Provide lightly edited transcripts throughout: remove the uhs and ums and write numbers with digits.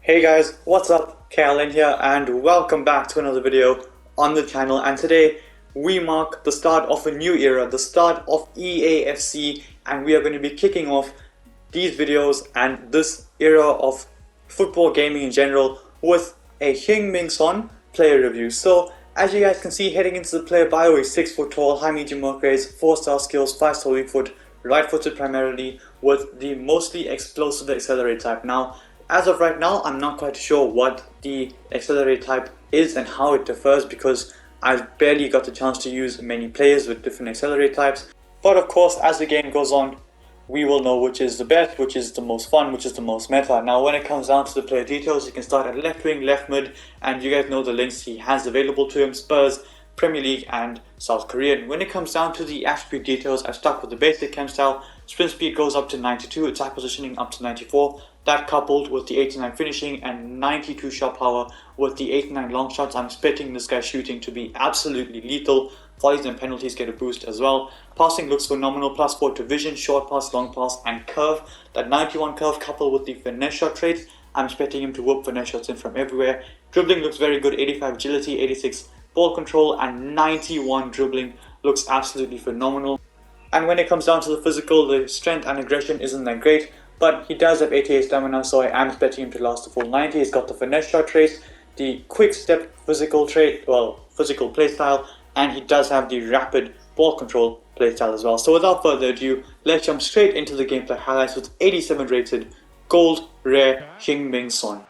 Hey guys, what's up? Kalen here and welcome back to another video on the channel, and today we mark the start of a new era, the start of Eafc, and we are going to be kicking off these videos and this era of football gaming in general with a Heung player review. So as you guys can see, heading into the player bio, he's 6 foot tall, high medium work rates, 4-star skills, 5-star weak foot, right footed primarily with the mostly explosive accelerate type. Now as of right now, I'm not quite sure what the accelerate type is and how it differs because I've barely got the chance to use many players with different accelerate types. But of course, as the game goes on, we will know which is the best, which is the most fun, which is the most meta. Now when it comes down to the player details, you can start at left wing, left mid, and you guys know the links he has available to him: Spurs, Premier League and South Korean. When it comes down to the attribute details, I've stuck with the basic chem style. Sprint speed goes up to 92, attack positioning up to 94. That coupled with the 89 finishing and 92 shot power with the 89 long shots, I'm expecting this guy's shooting to be absolutely lethal. Volleys and penalties get a boost as well. Passing looks phenomenal, +4 to vision, short pass, long pass and curve. That 91 curve coupled with the finesse shot traits, I'm expecting him to whoop finesse shots in from everywhere. Dribbling looks very good, 85 agility, 86 ball control and 91 dribbling looks absolutely phenomenal. And when it comes down to the physical, the strength and aggression isn't that great, but he does have 88 stamina, so I am expecting him to last the full 90. He's got the finesse shot trait, the quick step physical trait, physical playstyle, and he does have the rapid ball control playstyle as well. So without further ado, let's jump straight into the gameplay highlights with 87 rated gold rare Heung.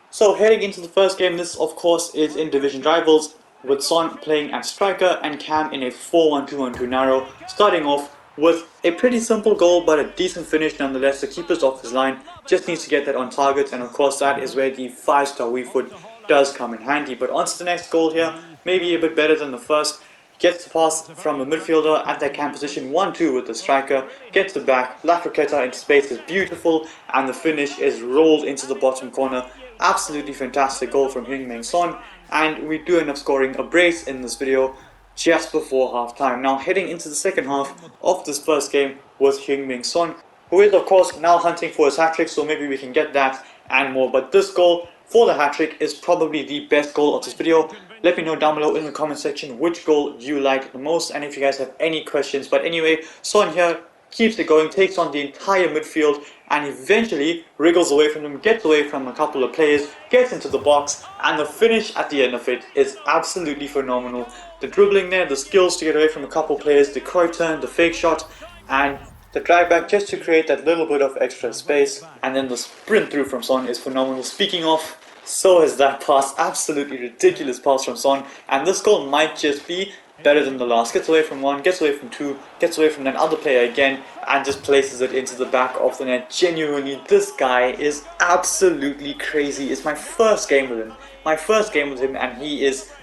So heading into the first game, this of course is in division rivals, with Son playing at striker and Cam in a 4-1-2-1-2 narrow, starting off with a pretty simple goal but a decent finish nonetheless. The keeper's off his line, just needs to get that on target, and of course that is where the 5-star weak foot does come in handy. But on to the next goal here, maybe a bit better than the first. Gets the pass from a midfielder at that Cam position, 1-2 with the striker, gets the back, La Croqueta into space is beautiful, and the finish is rolled into the bottom corner. Absolutely fantastic goal from Heung, and we do end up scoring a brace in this video just before half time. Now heading into the second half of this first game was Heung, who is of course now hunting for his hat-trick, so maybe we can get that and more. But this goal for the hat-trick is probably the best goal of this video. Let me know down below in the comment section which goal you like the most and if you guys have any questions. But anyway, Son here keeps it going, takes on the entire midfield and eventually wriggles away from them, gets away from a couple of players, gets into the box, and the finish at the end of it is absolutely phenomenal. The dribbling there, the skills to get away from a couple of players, the Cruyff turn, the fake shot, and the drag back just to create that little bit of extra space, and then the sprint through from Son is phenomenal. Speaking of, so is that pass, absolutely ridiculous pass from Son, and this goal might just be better than the last. Gets away from one, gets away from two, gets away from that other player again, and just places it into the back of the net. Genuinely, this guy is absolutely crazy. It's my first game with him, and he is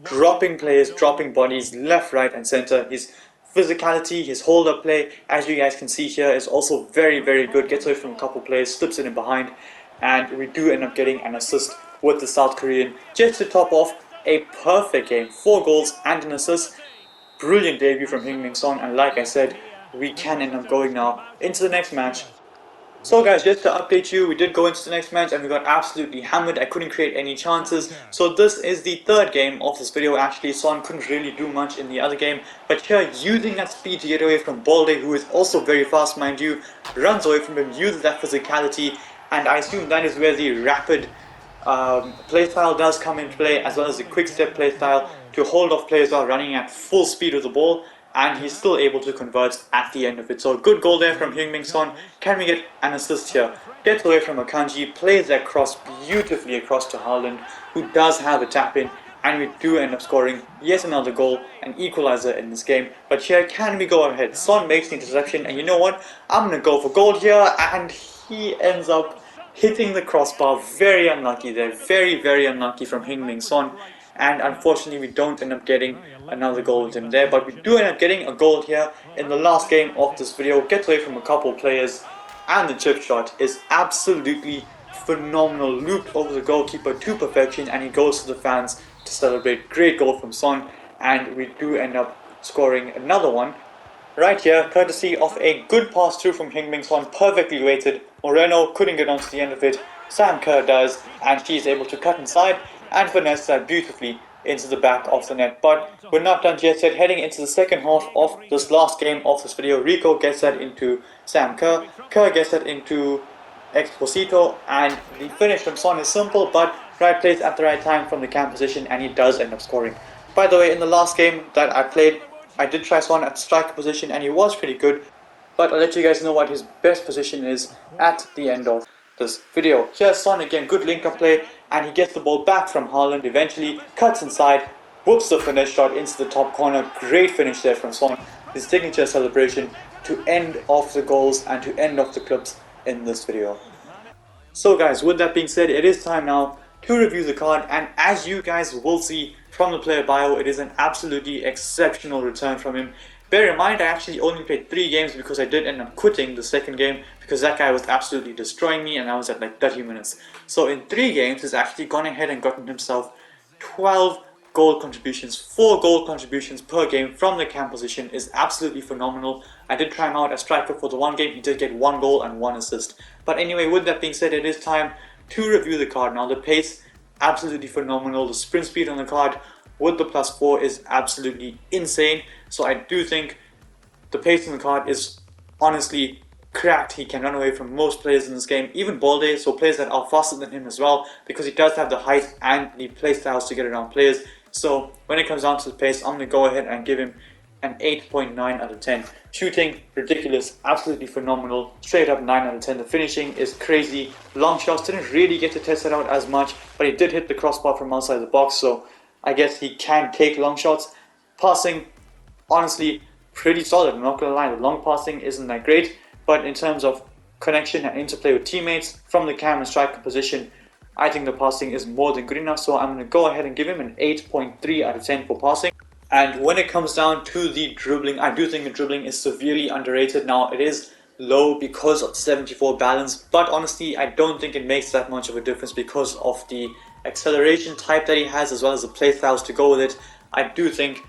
dropping players, dropping bodies left, right and center. His physicality, his hold-up play, as you guys can see here, is also very, very good. Gets away from a couple players, slips it in behind, and we do end up getting an assist with the South Korean just to top off a perfect game. 4 goals and an assist. Brilliant debut from Heung, and like I said, we can end up going now into the next match. So guys, just to update you, we did go into the next match and we got absolutely hammered. I couldn't create any chances. So this is the third game of this video actually. Son couldn't really do much in the other game, but here using that speed to get away from Balde, who is also very fast mind you, runs away from him, uses that physicality, and I assume that is where the rapid playstyle does come into play, as well as the quick step playstyle to hold off players while running at full speed with the ball, and he's still able to convert at the end of it. So good goal there from Heung. Can we get an assist here? Gets away from Akanji, plays that cross beautifully across to Haaland, who does have a tap in, and we do end up scoring yet another goal, an equalizer in this game. But here, can we go ahead? Son makes the interception, and you know what? I'm gonna go for goal here, and he ends up hitting the crossbar. Very unlucky there, very, very unlucky from Heung, and unfortunately we don't end up getting another goal with him there, but we do end up getting a goal here in the last game of this video. Gets away from a couple players, and the chip shot is absolutely phenomenal, looped over the goalkeeper to perfection, and he goes to the fans to celebrate. Great goal from Son, and we do end up scoring another one right here, courtesy of a good pass through from Heung, perfectly weighted. Moreno couldn't get onto the end of it, Sam Kerr does, and she is able to cut inside and finesse that beautifully into the back of the net. But we're not done just yet. Heading into the second half of this last game of this video, Rico gets that into Sam Kerr, Kerr gets that into Exposito, and the finish from Son is simple but right place at the right time from the cam position, and he does end up scoring. By the way, in the last game that I played, I did try Son at striker position and he was pretty good, but I'll let you guys know what his best position is at the end of this video. Here's Son again, good link-up play, and he gets the ball back from Haaland, eventually cuts inside, whoops the finish shot into the top corner. Great finish there from Son, his signature celebration to end off the goals and to end off the clips in this video. So guys, with that being said, it is time now to review the card, and as you guys will see from the player bio, it is an absolutely exceptional return from him. Bear in mind, I actually only played 3 games because I did end up quitting the second game because that guy was absolutely destroying me and I was at like 30 minutes. So in 3 games, he's actually gone ahead and gotten himself 12 goal contributions. 4 goal contributions per game from the cam position is absolutely phenomenal. I did try him out as striker for the 1 game. He did get 1 goal and 1 assist. But anyway, with that being said, it is time to review the card. Now the pace, absolutely phenomenal. The sprint speed on the card with the +4 is absolutely insane. So I do think the pace on the card is honestly cracked. He can run away from most players in this game, even Balde, so players that are faster than him as well, because he does have the height and the play styles to get around players. So when it comes down to the pace, I'm going to go ahead and give him an 8.9 out of 10. Shooting, ridiculous, absolutely phenomenal, straight up 9 out of 10. The finishing is crazy. Long shots, didn't really get to test it out as much, but he did hit the crossbar from outside the box, so I guess he can take long shots. Passing, honestly, pretty solid, I'm not going to lie. The long passing isn't that great, but in terms of connection and interplay with teammates from the cam and striker position, I think the passing is more than good enough, so I'm going to go ahead and give him an 8.3 out of 10 for passing. And when it comes down to the dribbling, I do think the dribbling is severely underrated. Now, it is low because of 74 balance, but honestly, I don't think it makes that much of a difference because of the acceleration type that he has as well as the play styles to go with it. I do think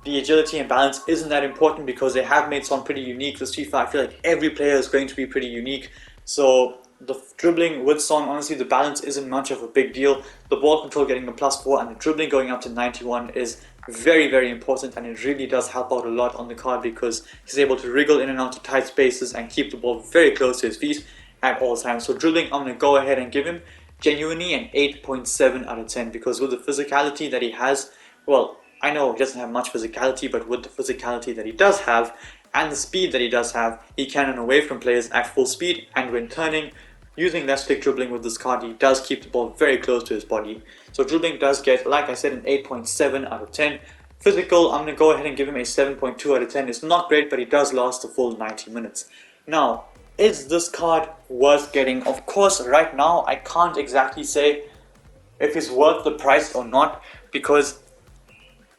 the agility and balance isn't that important because they have made Son pretty unique this FIFA. I feel like every player is going to be pretty unique. So the dribbling with Son, honestly, the balance isn't much of a big deal. The ball control getting a +4 and the dribbling going up to 91 is very, very important, and it really does help out a lot on the card because he's able to wriggle in and out of tight spaces and keep the ball very close to his feet at all times. So dribbling, I'm going to go ahead and give him genuinely an 8.7 out of 10 because with the physicality that he has, well, I know he doesn't have much physicality, but with the physicality that he does have and the speed that he does have, he can run away from players at full speed, and when turning, using left stick dribbling with this card, he does keep the ball very close to his body. So dribbling does get, like I said, an 8.7 out of 10. Physical, I'm going to go ahead and give him a 7.2 out of 10. It's not great, but he does last the full 90 minutes. Now, is this card worth getting? Of course, right now, I can't exactly say if it's worth the price or not because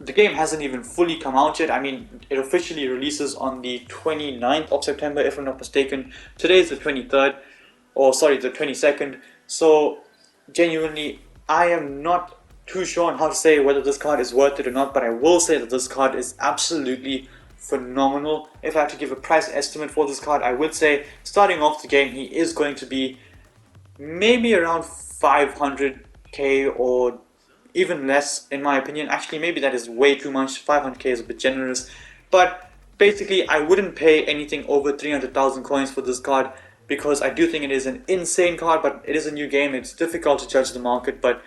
the game hasn't even fully come out yet. I mean, it officially releases on the 29th of September, if I'm not mistaken. Today is the 23rd, or sorry, the 22nd. So, genuinely, I am not too sure on how to say whether this card is worth it or not, but I will say that this card is absolutely phenomenal. If I had to give a price estimate for this card, I would say, starting off the game, he is going to be maybe around 500k or even less, in my opinion. Actually, maybe that is way too much. 500k is a bit generous, but basically I wouldn't pay anything over 300,000 coins for this card because I do think it is an insane card, but it is a new game. It's difficult to judge the market, but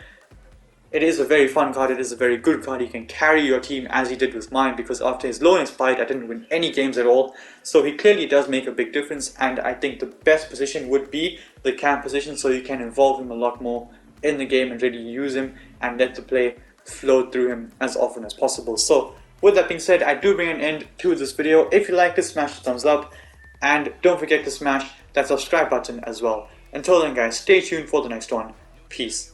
it is a very fun card. It is a very good card. He can carry your team as he did with mine because after his loan expired, I didn't win any games at all. So he clearly does make a big difference, and I think the best position would be the cam position, so you can involve him a lot more in the game and really use him and let the play flow through him as often as possible. So with that being said, I do bring an end to this video. If you liked it, smash the thumbs up and don't forget to smash that subscribe button as well. Until then guys, stay tuned for the next one. Peace.